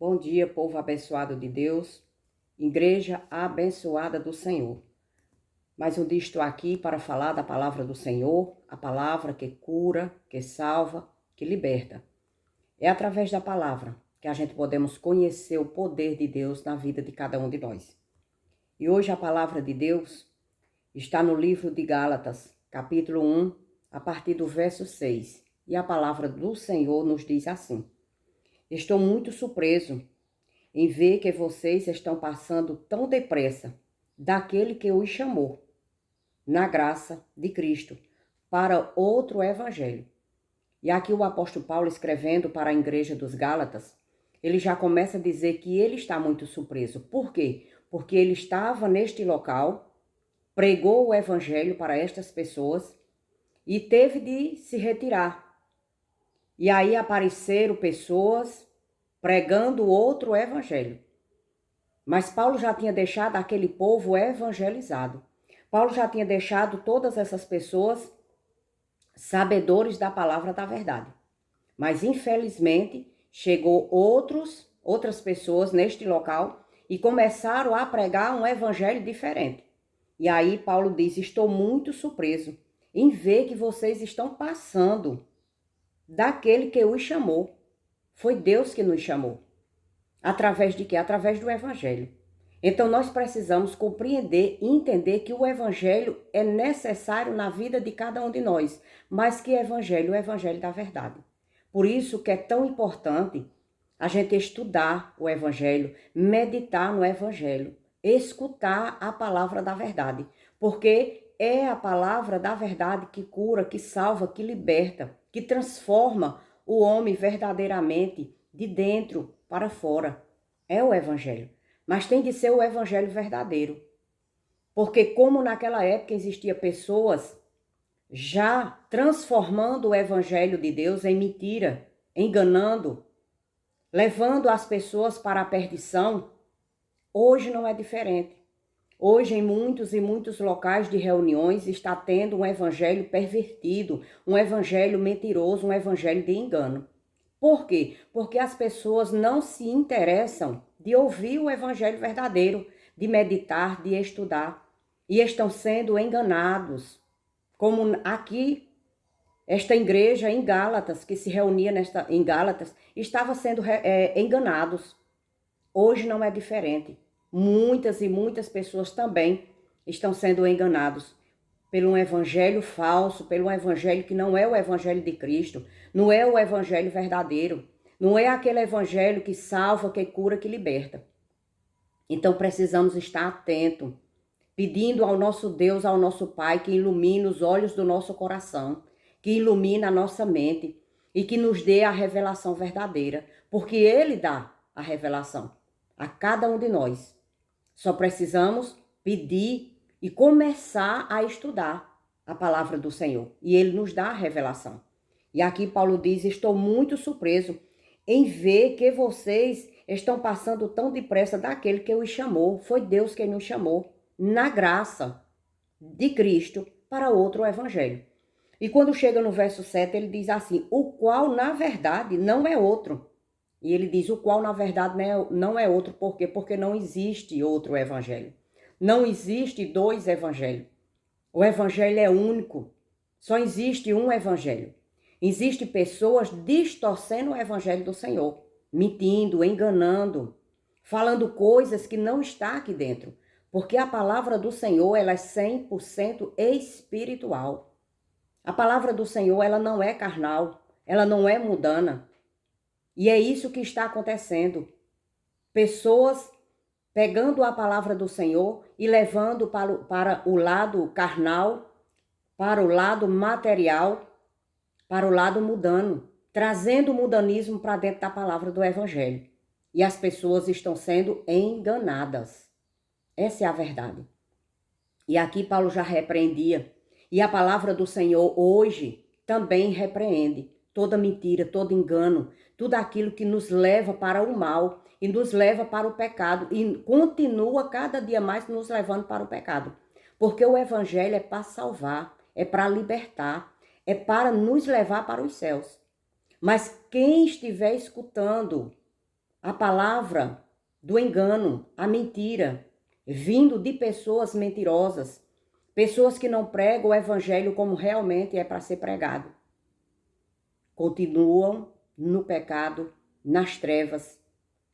Bom dia, povo abençoado de Deus, igreja abençoada do Senhor. Mais um dia estou aqui para falar da palavra do Senhor, a palavra que cura, que salva, que liberta. É através da palavra que a gente podemos conhecer o poder de Deus na vida de cada um de nós. E hoje a palavra de Deus está no livro de Gálatas, capítulo 1, a partir do verso 6. E a palavra do Senhor nos diz assim: Estou muito surpreso em ver que vocês estão passando tão depressa daquele que os chamou, na graça de Cristo, para outro evangelho. E aqui o apóstolo Paulo, escrevendo para a igreja dos Gálatas, ele já começa a dizer que ele está muito surpreso. Por quê? Porque ele estava neste local, pregou o evangelho para estas pessoas e teve de se retirar. E aí apareceram pessoas pregando outro evangelho. Mas Paulo já tinha deixado aquele povo evangelizado. Paulo já tinha deixado todas essas pessoas sabedores da palavra da verdade. Mas infelizmente chegou outras pessoas neste local e começaram a pregar um evangelho diferente. E aí Paulo diz: estou muito surpreso em ver que vocês estão passando daquele que os chamou. Foi Deus que nos chamou. Através de quê? Através do evangelho. Então nós precisamos compreender e entender que o evangelho é necessário na vida de cada um de nós. Mas que evangelho? O evangelho da verdade. Por isso que é tão importante a gente estudar o evangelho, meditar no evangelho, escutar a palavra da verdade. Porque é a palavra da verdade que cura, que salva, que liberta, que transforma o homem verdadeiramente de dentro para fora. É o evangelho. Mas tem de ser o evangelho verdadeiro. Porque como naquela época existia pessoas já transformando o evangelho de Deus em mentira, enganando, levando as pessoas para a perdição, hoje não é diferente. Hoje, em muitos e muitos locais de reuniões, está tendo um evangelho pervertido, um evangelho mentiroso, um evangelho de engano. Por quê? Porque as pessoas não se interessam de ouvir o evangelho verdadeiro, de meditar, de estudar, e estão sendo enganados. Como aqui, esta igreja em Gálatas, que se reunia em Gálatas, estava sendo enganados. Hoje não é diferente. Muitas e muitas pessoas também estão sendo enganados pelo um evangelho falso, pelo um evangelho que não é o evangelho de Cristo, não é o evangelho verdadeiro, não é aquele evangelho que salva, que cura, que liberta. Então precisamos estar atentos, pedindo ao nosso Deus, ao nosso Pai, que ilumine os olhos do nosso coração, que ilumine a nossa mente e que nos dê a revelação verdadeira, porque Ele dá a revelação a cada um de nós. Só precisamos pedir e começar a estudar a palavra do Senhor. E Ele nos dá a revelação. E aqui Paulo diz: estou muito surpreso em ver que vocês estão passando tão depressa daquele que os chamou. Foi Deus quem nos chamou, na graça de Cristo, para outro evangelho. E quando chega no verso 7, ele diz assim: o qual na verdade não é outro. E ele diz: o qual na verdade não é outro. Por quê? Porque não existe outro evangelho. Não existe dois evangelhos. O evangelho é único. Só existe um evangelho. Existem pessoas distorcendo o evangelho do Senhor, mentindo, enganando, falando coisas que não está aqui dentro. Porque a palavra do Senhor, ela é 100% espiritual. A palavra do Senhor, ela não é carnal, ela não é mundana. E é isso que está acontecendo. Pessoas pegando a palavra do Senhor e levando para o lado carnal, para o lado material, para o lado mundano, trazendo o mundanismo para dentro da palavra do Evangelho. E as pessoas estão sendo enganadas. Essa é a verdade. E aqui Paulo já repreendia. E a palavra do Senhor hoje também repreende toda mentira, todo engano, tudo aquilo que nos leva para o mal e nos leva para o pecado e continua cada dia mais nos levando para o pecado. Porque o evangelho é para salvar, é para libertar, é para nos levar para os céus. Mas quem estiver escutando a palavra do engano, a mentira, vindo de pessoas mentirosas, pessoas que não pregam o evangelho como realmente é para ser pregado. Continuam no pecado, nas trevas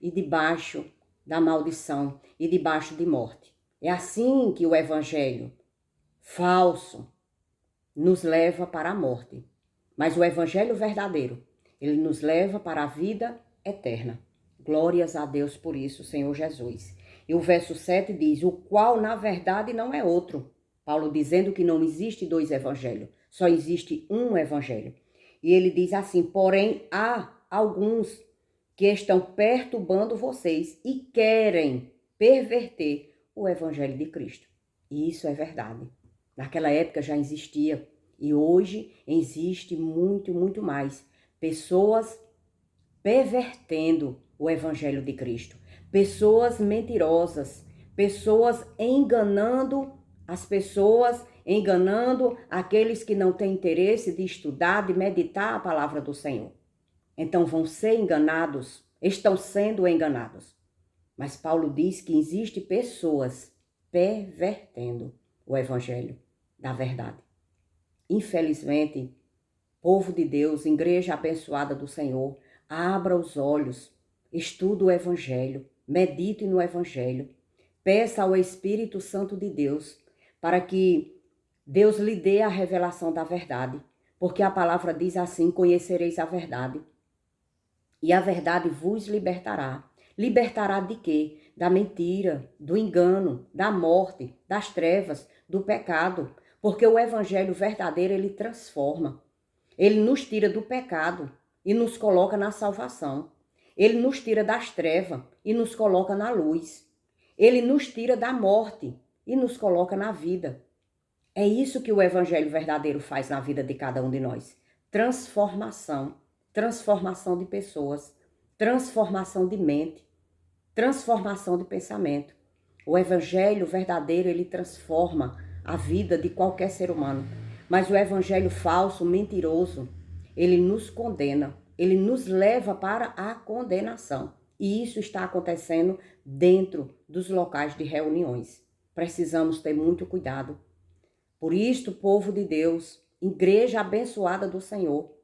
e debaixo da maldição e debaixo de morte. É assim que o evangelho falso nos leva para a morte. Mas o evangelho verdadeiro, ele nos leva para a vida eterna. Glórias a Deus por isso, Senhor Jesus. E o verso 7 diz, o qual na verdade não é outro. Paulo dizendo que não existe dois evangelhos, só existe um evangelho. E ele diz assim, porém há alguns que estão perturbando vocês e querem perverter o evangelho de Cristo. E isso é verdade. Naquela época já existia e hoje existe muito, muito mais. Pessoas pervertendo o evangelho de Cristo. Pessoas mentirosas, pessoas enganando as pessoas, enganando aqueles que não têm interesse de estudar, de meditar a palavra do Senhor. Então vão ser enganados, estão sendo enganados. Mas Paulo diz que existe pessoas pervertendo o evangelho da verdade. Infelizmente, povo de Deus, igreja abençoada do Senhor, abra os olhos, estude o evangelho, medite no evangelho, peça ao Espírito Santo de Deus para que Deus lhe dê a revelação da verdade, porque a palavra diz assim, conhecereis a verdade, e a verdade vos libertará. Libertará de quê? Da mentira, do engano, da morte, das trevas, do pecado. Porque o evangelho verdadeiro, ele transforma. Ele nos tira do pecado e nos coloca na salvação. Ele nos tira das trevas e nos coloca na luz. Ele nos tira da morte e nos coloca na vida. É isso que o evangelho verdadeiro faz na vida de cada um de nós. Transformação. Transformação de pessoas, transformação de mente, transformação de pensamento. O evangelho verdadeiro, ele transforma a vida de qualquer ser humano. Mas o evangelho falso, mentiroso, ele nos condena, ele nos leva para a condenação. E isso está acontecendo dentro dos locais de reuniões. Precisamos ter muito cuidado. Por isto, povo de Deus, igreja abençoada do Senhor,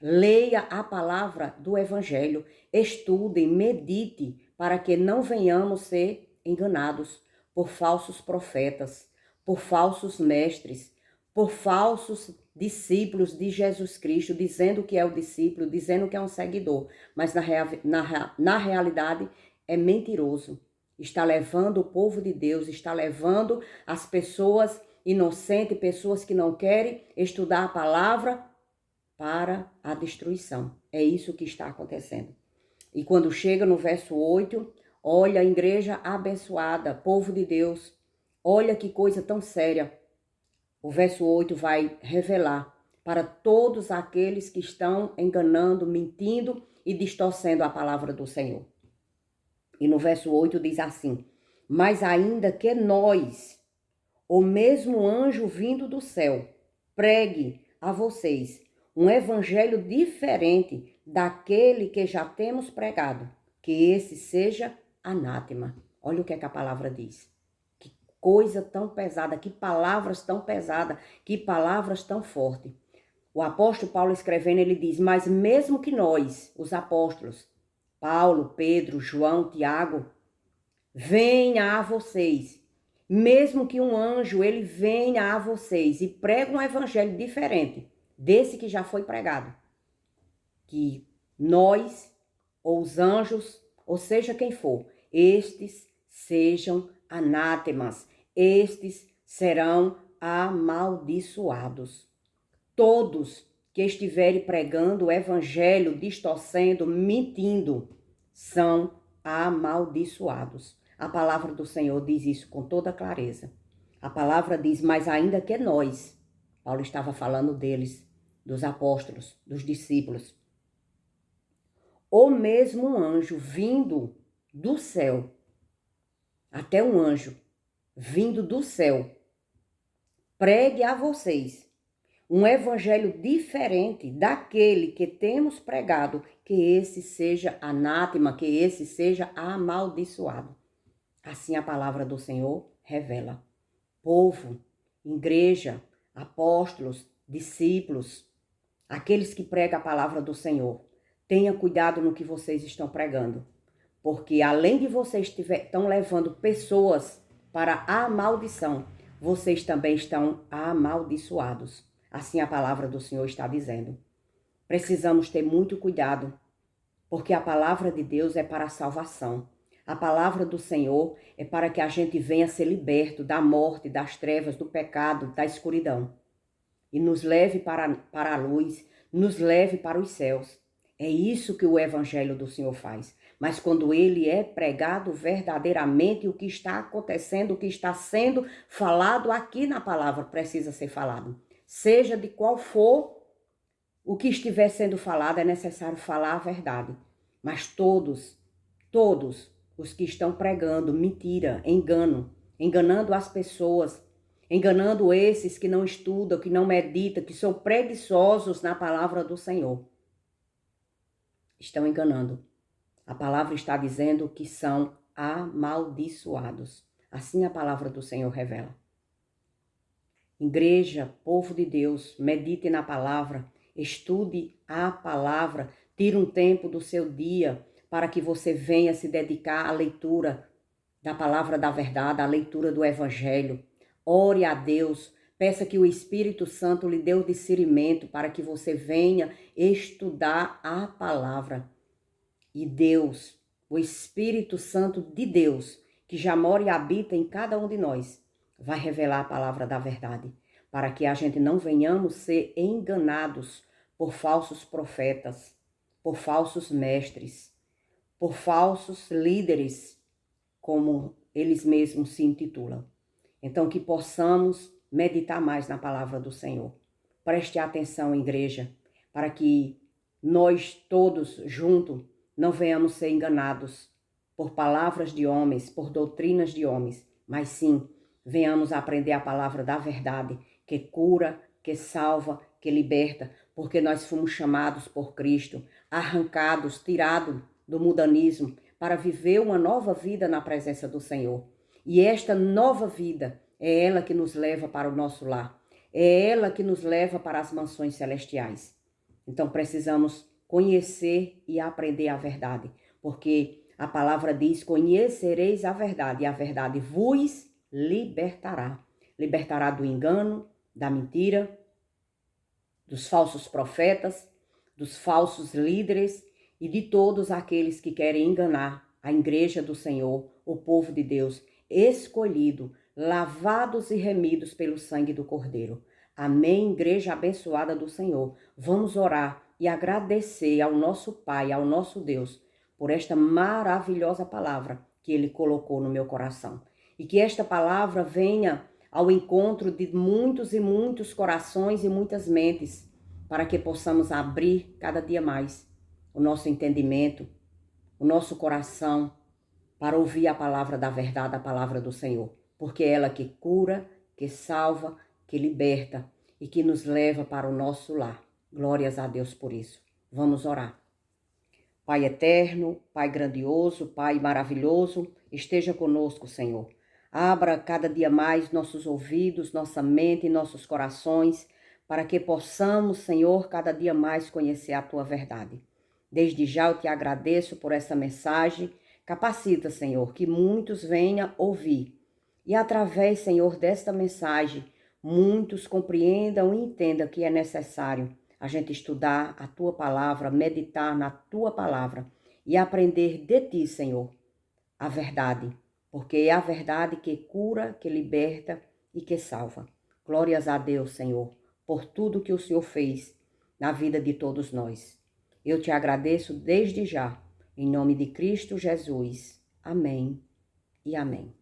leia a palavra do evangelho, estude, medite, para que não venhamos ser enganados por falsos profetas, por falsos mestres, por falsos discípulos de Jesus Cristo, dizendo que é o discípulo, dizendo que é um seguidor, mas na realidade é mentiroso. Está levando o povo de Deus, está levando as pessoas inocentes, pessoas que não querem estudar a palavra, para a destruição. É isso que está acontecendo. E quando chega no verso 8, olha a igreja abençoada, povo de Deus, olha que coisa tão séria. O verso 8 vai revelar para todos aqueles que estão enganando, mentindo e distorcendo a palavra do Senhor. E no verso 8 diz assim, mas ainda que nós, o mesmo anjo vindo do céu, pregue a vocês um evangelho diferente daquele que já temos pregado, que esse seja anátema. Olha o que é que a palavra diz. Que coisa tão pesada, que palavras tão pesadas, que palavras tão fortes. O apóstolo Paulo escrevendo, ele diz, mas mesmo que nós, os apóstolos, Paulo, Pedro, João, Tiago, venha a vocês, mesmo que um anjo, ele venha a vocês e pregue um evangelho diferente desse que já foi pregado, que nós, ou os anjos, ou seja quem for, estes sejam anátemas, estes serão amaldiçoados. Todos que estiverem pregando o evangelho, distorcendo, mentindo, são amaldiçoados. A palavra do Senhor diz isso com toda clareza. A palavra diz, mas ainda que nós, Paulo estava falando deles, dos apóstolos, dos discípulos, ou mesmo um anjo vindo do céu, até um anjo vindo do céu, pregue a vocês um evangelho diferente daquele que temos pregado, que esse seja anátema, que esse seja amaldiçoado. Assim a palavra do Senhor revela. Povo, igreja, apóstolos, discípulos, aqueles que pregam a palavra do Senhor, tenha cuidado no que vocês estão pregando, porque além de vocês estão levando pessoas para a maldição, vocês também estão amaldiçoados. Assim a palavra do Senhor está dizendo. Precisamos ter muito cuidado, porque a palavra de Deus é para a salvação. A palavra do Senhor é para que a gente venha ser liberto da morte, das trevas, do pecado, da escuridão. E nos leve para a luz, nos leve para os céus. É isso que o evangelho do Senhor faz. Mas quando ele é pregado verdadeiramente, o que está acontecendo, o que está sendo falado aqui na palavra precisa ser falado. Seja de qual for o que estiver sendo falado, é necessário falar a verdade. Mas todos os que estão pregando mentira, enganando as pessoas, enganando esses que não estudam, que não meditam, que são preguiçosos na palavra do Senhor, estão enganando. A palavra está dizendo que são amaldiçoados. Assim a palavra do Senhor revela. Igreja, povo de Deus, medite na palavra, estude a palavra, tire um tempo do seu dia para que você venha se dedicar à leitura da palavra da verdade, à leitura do evangelho. Ore a Deus, peça que o Espírito Santo lhe dê o discernimento para que você venha estudar a palavra. E Deus, o Espírito Santo de Deus, que já mora e habita em cada um de nós, vai revelar a palavra da verdade, para que a gente não venhamos ser enganados por falsos profetas, por falsos mestres, por falsos líderes, como eles mesmos se intitulam. Então, que possamos meditar mais na palavra do Senhor. Preste atenção, igreja, para que nós todos juntos não venhamos ser enganados por palavras de homens, por doutrinas de homens, mas sim, venhamos aprender a palavra da verdade, que cura, que salva, que liberta, porque nós fomos chamados por Cristo, arrancados, tirados do mundanismo, para viver uma nova vida na presença do Senhor. E esta nova vida é ela que nos leva para o nosso lar. É ela que nos leva para as mansões celestiais. Então precisamos conhecer e aprender a verdade, porque a palavra diz: conhecereis a verdade, e a verdade vos libertará. Libertará do engano, da mentira, dos falsos profetas, dos falsos líderes e de todos aqueles que querem enganar a igreja do Senhor, o povo de Deus, escolhido, lavados e remidos pelo sangue do Cordeiro. Amém, igreja abençoada do Senhor. Vamos orar e agradecer ao nosso Pai, ao nosso Deus, por esta maravilhosa palavra que Ele colocou no meu coração. E que esta palavra venha ao encontro de muitos e muitos corações e muitas mentes, para que possamos abrir cada dia mais o nosso entendimento, o nosso coração, para ouvir a palavra da verdade, a palavra do Senhor, porque é ela que cura, que salva, que liberta e que nos leva para o nosso lar. Glórias a Deus por isso. Vamos orar. Pai eterno, Pai grandioso, Pai maravilhoso, esteja conosco, Senhor. Abra cada dia mais nossos ouvidos, nossa mente e nossos corações, para que possamos, Senhor, cada dia mais conhecer a Tua verdade. Desde já eu te agradeço por essa mensagem. Capacita, Senhor, que muitos venham ouvir. E através, Senhor, desta mensagem, muitos compreendam e entendam que é necessário a gente estudar a Tua palavra, meditar na Tua palavra e aprender de Ti, Senhor, a verdade. Porque é a verdade que cura, que liberta e que salva. Glórias a Deus, Senhor, por tudo que o Senhor fez na vida de todos nós. Eu te agradeço desde já, em nome de Cristo Jesus. Amém e amém.